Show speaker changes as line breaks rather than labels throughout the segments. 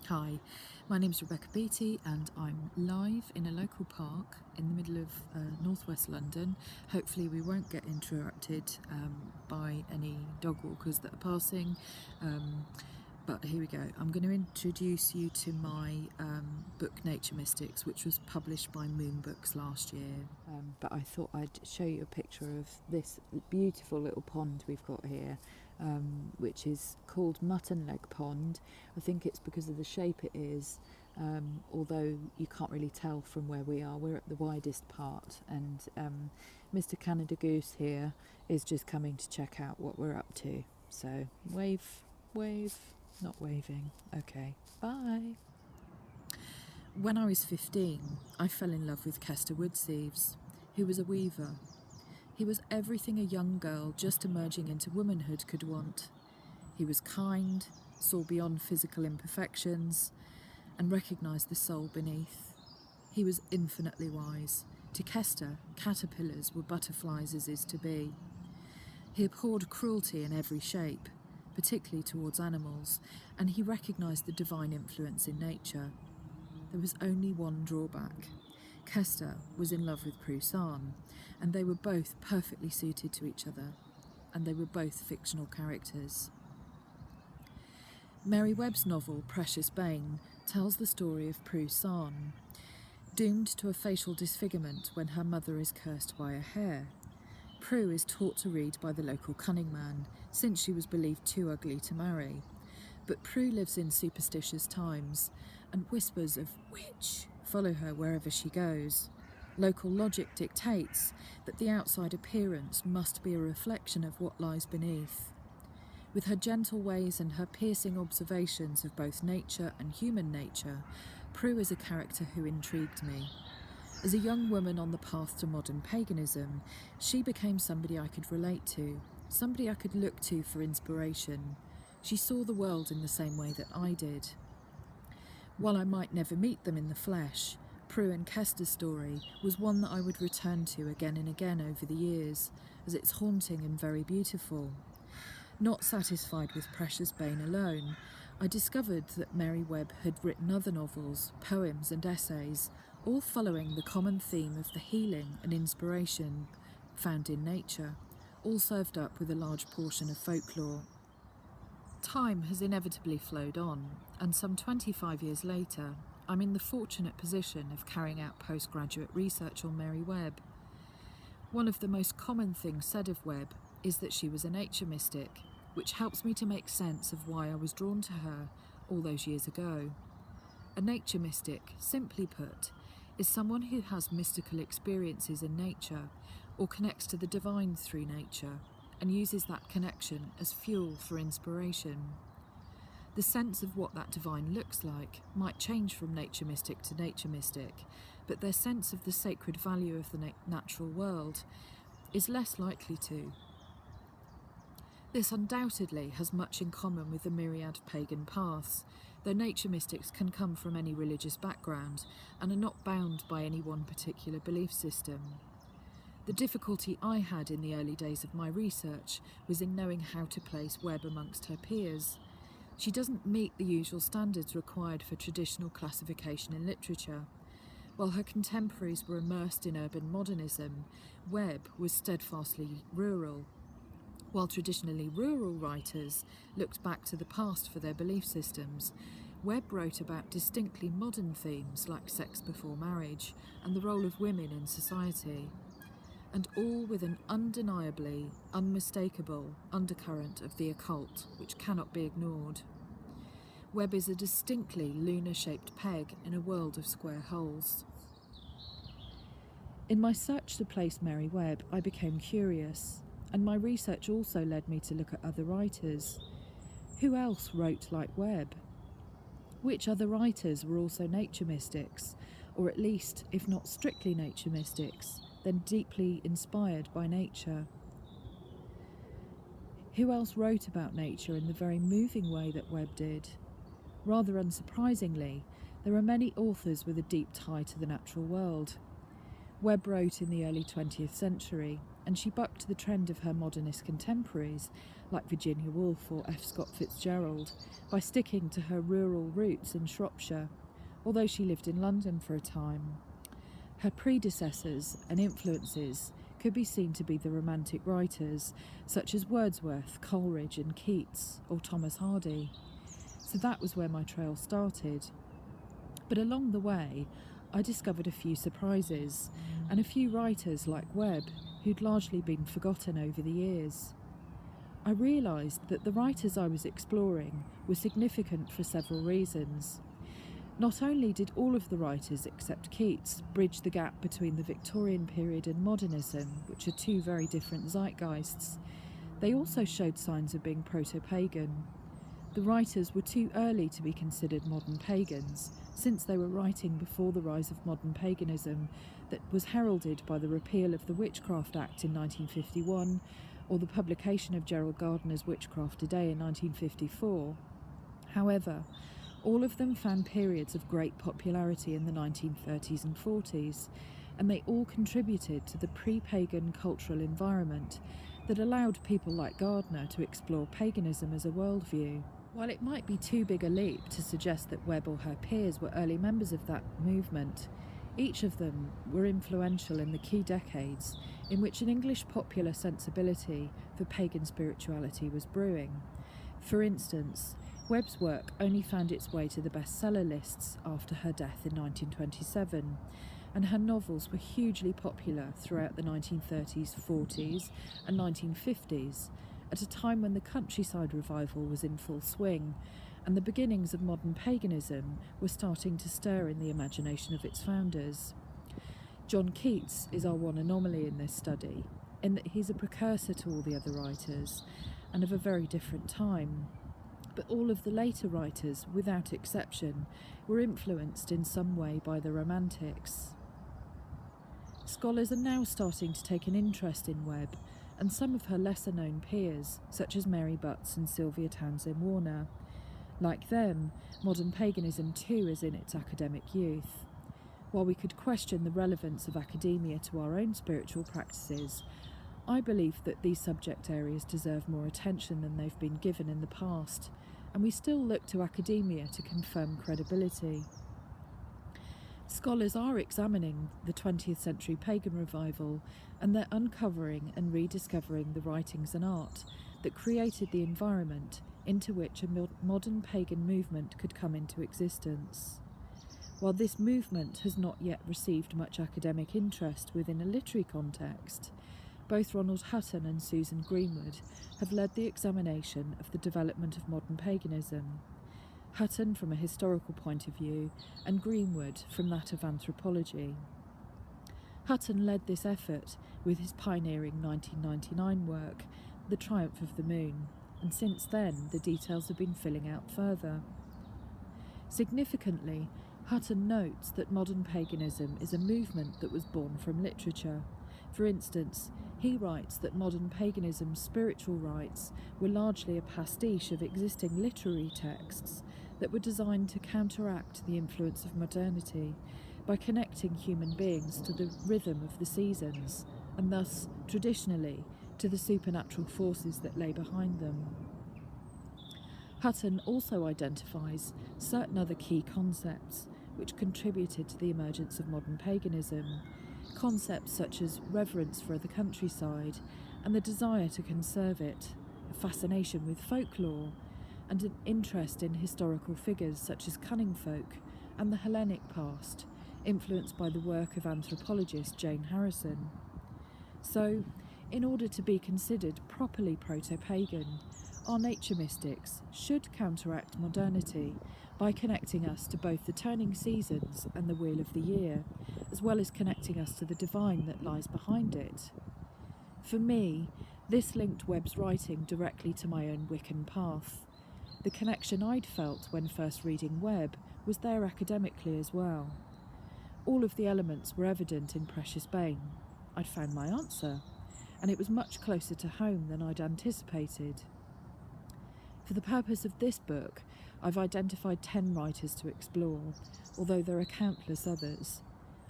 Hi, my name's Rebecca Beattie and I'm live in a local park in the middle of northwest London. Hopefully we won't get interrupted by any dog walkers that are passing, but here we go. I'm going to introduce you to my book Nature Mystics, which was published by Moon Books last year. But I thought I'd show you a picture of this beautiful little pond we've got here, which is called Mutton Leg Pond. I think it's because of the shape it is, although you can't really tell from where we are. We're at the widest part, and Mr. Canada Goose here is just coming to check out what we're up to. So wave, not waving. Okay, bye. When I was 15, I fell in love with Kester Woodseaves, who was a weaver. He was everything a young girl just emerging into womanhood could want. He was kind, saw beyond physical imperfections, and recognised the soul beneath. He was infinitely wise. To Kester, caterpillars were butterflies as is to be. He abhorred cruelty in every shape, particularly towards animals, and he recognised the divine influence in nature. There was only one drawback. Kester was in love with Prue Sarn, and they were both perfectly suited to each other, and they were both fictional characters. Mary Webb's novel Precious Bane tells the story of Prue Sarn, doomed to a facial disfigurement when her mother is cursed by a hare. Prue is taught to read by the local cunning man, since she was believed too ugly to marry. But Prue lives in superstitious times, and whispers of witch follow her wherever she goes. Local logic dictates that the outside appearance must be a reflection of what lies beneath. With her gentle ways and her piercing observations of both nature and human nature, Prue is a character who intrigued me. As a young woman on the path to modern paganism, she became somebody I could relate to, somebody I could look to for inspiration. She saw the world in the same way that I did. While I might never meet them in the flesh, Prue and Kester's story was one that I would return to again and again over the years, as it's haunting and very beautiful. Not satisfied with Precious Bane alone, I discovered that Mary Webb had written other novels, poems and essays, all following the common theme of the healing and inspiration found in nature, all served up with a large portion of folklore. Time has inevitably flowed on, and some 25 years later, I'm in the fortunate position of carrying out postgraduate research on Mary Webb. One of the most common things said of Webb is that she was a nature mystic, which helps me to make sense of why I was drawn to her all those years ago. A nature mystic, simply put, is someone who has mystical experiences in nature or connects to the divine through nature and uses that connection as fuel for inspiration. The sense of what that divine looks like might change from nature mystic to nature mystic, but their sense of the sacred value of the natural world is less likely to. This undoubtedly has much in common with the myriad pagan paths, though nature mystics can come from any religious background and are not bound by any one particular belief system. The difficulty I had in the early days of my research was in knowing how to place Webb amongst her peers. She doesn't meet the usual standards required for traditional classification in literature. While her contemporaries were immersed in urban modernism, Webb was steadfastly rural. While traditionally rural writers looked back to the past for their belief systems, Webb wrote about distinctly modern themes like sex before marriage and the role of women in society, and all with an undeniably unmistakable undercurrent of the occult which cannot be ignored. Webb is a distinctly lunar-shaped peg in a world of square holes. In my search to place Mary Webb, I became curious, and my research also led me to look at other writers. Who else wrote like Webb? Which other writers were also nature mystics, or at least, if not strictly nature mystics, then deeply inspired by nature? Who else wrote about nature in the very moving way that Webb did? Rather unsurprisingly, there are many authors with a deep tie to the natural world. Webb wrote in the early 20th century, and she bucked the trend of her modernist contemporaries, like Virginia Woolf or F. Scott Fitzgerald, by sticking to her rural roots in Shropshire, although she lived in London for a time. Her predecessors and influences could be seen to be the Romantic writers, such as Wordsworth, Coleridge and Keats, or Thomas Hardy. So that was where my trail started. But along the way, I discovered a few surprises, and a few writers like Webb, who'd largely been forgotten over the years. I realised that the writers I was exploring were significant for several reasons. Not only did all of the writers except Keats bridge the gap between the Victorian period and modernism, which are two very different zeitgeists, they also showed signs of being proto-pagan. The writers were too early to be considered modern pagans, since they were writing before the rise of modern paganism that was heralded by the repeal of the Witchcraft Act in 1951 or the publication of Gerald Gardner's Witchcraft a Day in 1954. However, all of them found periods of great popularity in the 1930s and 40s, and they all contributed to the pre-pagan cultural environment that allowed people like Gardner to explore paganism as a worldview. While it might be too big a leap to suggest that Webb or her peers were early members of that movement, each of them were influential in the key decades in which an English popular sensibility for pagan spirituality was brewing. For instance, Webb's work only found its way to the bestseller lists after her death in 1927, and her novels were hugely popular throughout the 1930s, 40s and 1950s, at a time when the countryside revival was in full swing, and the beginnings of modern paganism were starting to stir in the imagination of its founders. John Keats is our one anomaly in this study, in that he's a precursor to all the other writers, and of a very different time. But all of the later writers, without exception, were influenced in some way by the Romantics. Scholars are now starting to take an interest in Webb, and some of her lesser-known peers, such as Mary Butts and Sylvia Townsend Warner. Like them, modern paganism too is in its academic youth. While we could question the relevance of academia to our own spiritual practices, I believe that these subject areas deserve more attention than they've been given in the past, and we still look to academia to confirm credibility. Scholars are examining the 20th century pagan revival, and they're uncovering and rediscovering the writings and art that created the environment into which a modern pagan movement could come into existence. While this movement has not yet received much academic interest within a literary context, both Ronald Hutton and Susan Greenwood have led the examination of the development of modern paganism. Hutton from a historical point of view, and Greenwood from that of anthropology. Hutton led this effort with his pioneering 1999 work, The Triumph of the Moon, and since then the details have been filling out further. Significantly, Hutton notes that modern paganism is a movement that was born from literature. For instance, he writes that modern paganism's spiritual rites were largely a pastiche of existing literary texts that were designed to counteract the influence of modernity by connecting human beings to the rhythm of the seasons, and thus, traditionally, to the supernatural forces that lay behind them. Hutton also identifies certain other key concepts which contributed to the emergence of modern paganism, concepts such as reverence for the countryside and the desire to conserve it, a fascination with folklore, and an interest in historical figures such as cunning folk and the Hellenic past, influenced by the work of anthropologist Jane Harrison. So, in order to be considered properly proto-pagan, our nature mystics should counteract modernity by connecting us to both the turning seasons and the wheel of the year, as well as connecting us to the divine that lies behind it. For me, this linked Webb's writing directly to my own Wiccan path. The connection I'd felt when first reading Webb was there academically as well. All of the elements were evident in Precious Bane. I'd found my answer, and it was much closer to home than I'd anticipated. For the purpose of this book, I've identified 10 writers to explore, although there are countless others.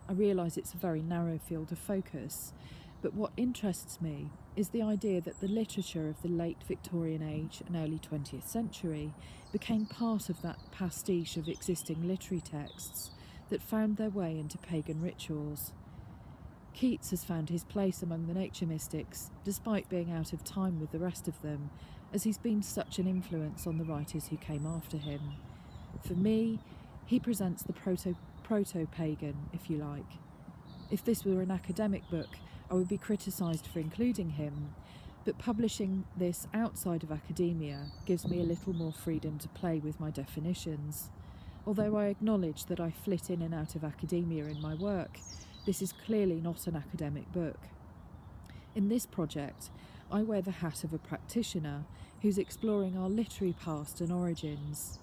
I realise it's a very narrow field of focus, But what interests me is the idea that the literature of the late Victorian age and early 20th century became part of that pastiche of existing literary texts that found their way into pagan rituals. Keats has found his place among the nature mystics, despite being out of time with the rest of them, as he's been such an influence on the writers who came after him. For me, he presents the proto-pagan, if you like. If this were an academic book, I would be criticised for including him, but publishing this outside of academia gives me a little more freedom to play with my definitions. Although I acknowledge that I flit in and out of academia in my work, this is clearly not an academic book. In this project, I wear the hat of a practitioner who's exploring our literary past and origins.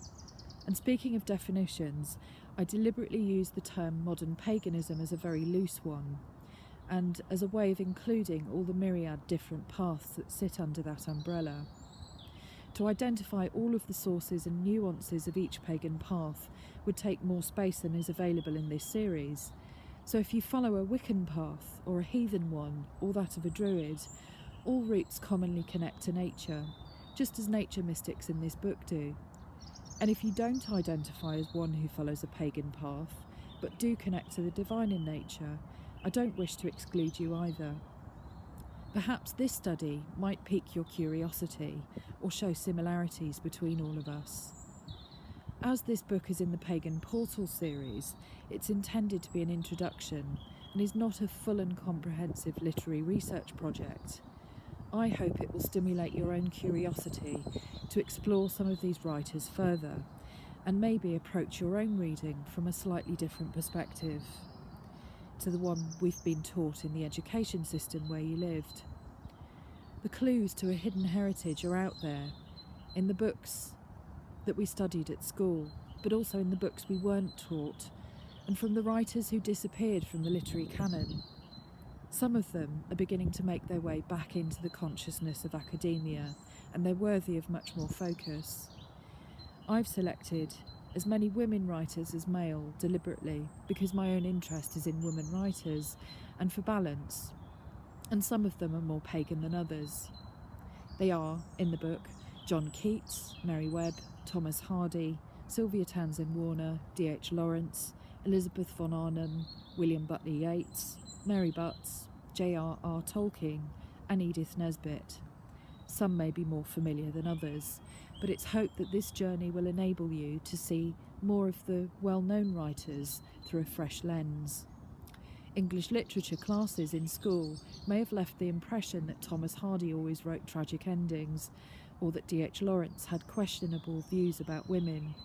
And speaking of definitions, I deliberately use the term modern paganism as a very loose one, and as a way of including all the myriad different paths that sit under that umbrella. To identify all of the sources and nuances of each pagan path would take more space than is available in this series. So if you follow a Wiccan path, or a heathen one, or that of a druid, all routes commonly connect to nature, just as nature mystics in this book do. And if you don't identify as one who follows a pagan path, but do connect to the divine in nature, I don't wish to exclude you either. Perhaps this study might pique your curiosity or show similarities between all of us. As this book is in the Pagan Portal series, it's intended to be an introduction and is not a full and comprehensive literary research project. I hope it will stimulate your own curiosity to explore some of these writers further and maybe approach your own reading from a slightly different perspective to the one we've been taught in the education system where you lived. The clues to a hidden heritage are out there, in the books that we studied at school, but also in the books we weren't taught, and from the writers who disappeared from the literary canon. Some of them are beginning to make their way back into the consciousness of academia, and they're worthy of much more focus. I've selected as many women writers as male deliberately because my own interest is in women writers and for balance, and some of them are more pagan than others. They are, in the book, John Keats, Mary Webb, Thomas Hardy, Sylvia Townsend Warner, D.H. Lawrence, Elizabeth von Arnim, William Butler Yeats, Mary Butts, J.R.R. Tolkien, and Edith Nesbit. Some may be more familiar than others, but it's hoped that this journey will enable you to see more of the well-known writers through a fresh lens. English literature classes in school may have left the impression that Thomas Hardy always wrote tragic endings, or that D.H. Lawrence had questionable views about women,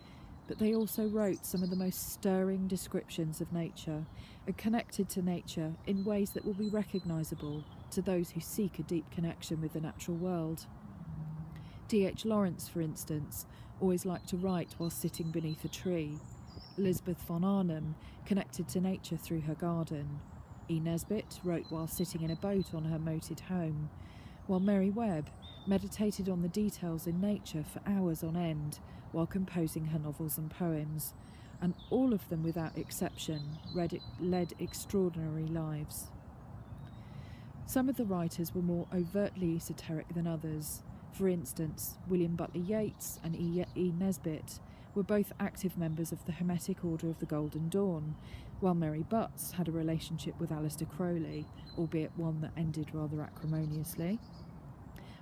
but they also wrote some of the most stirring descriptions of nature and connected to nature in ways that will be recognisable to those who seek a deep connection with the natural world. D.H. Lawrence, for instance, always liked to write while sitting beneath a tree. Elizabeth von Arnim connected to nature through her garden. E. Nesbit wrote while sitting in a boat on her moated home, while Mary Webb meditated on the details in nature for hours on end while composing her novels and poems, and all of them without exception led extraordinary lives. Some of the writers were more overtly esoteric than others. For instance, William Butler Yeats and E. Nesbit were both active members of the Hermetic Order of the Golden Dawn, while Mary Butts had a relationship with Aleister Crowley, albeit one that ended rather acrimoniously.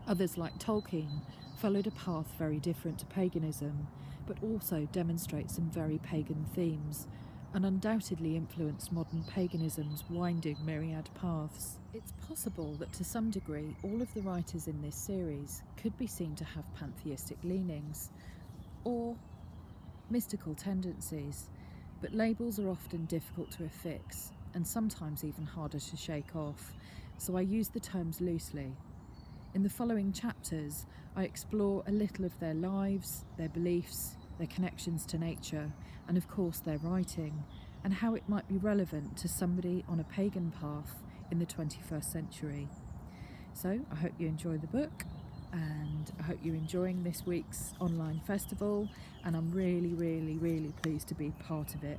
Others, like Tolkien, followed a path very different to paganism, but also demonstrate some very pagan themes, and undoubtedly influenced modern paganism's winding myriad paths. It's possible that to some degree all of the writers in this series could be seen to have pantheistic leanings, or mystical tendencies, but labels are often difficult to affix, and sometimes even harder to shake off, so I use the terms loosely. In the following chapters, I explore a little of their lives, their beliefs, their connections to nature, and of course their writing, and how it might be relevant to somebody on a pagan path in the 21st century. So I hope you enjoy the book, and I hope you're enjoying this week's online festival, and I'm really, really, really pleased to be part of it.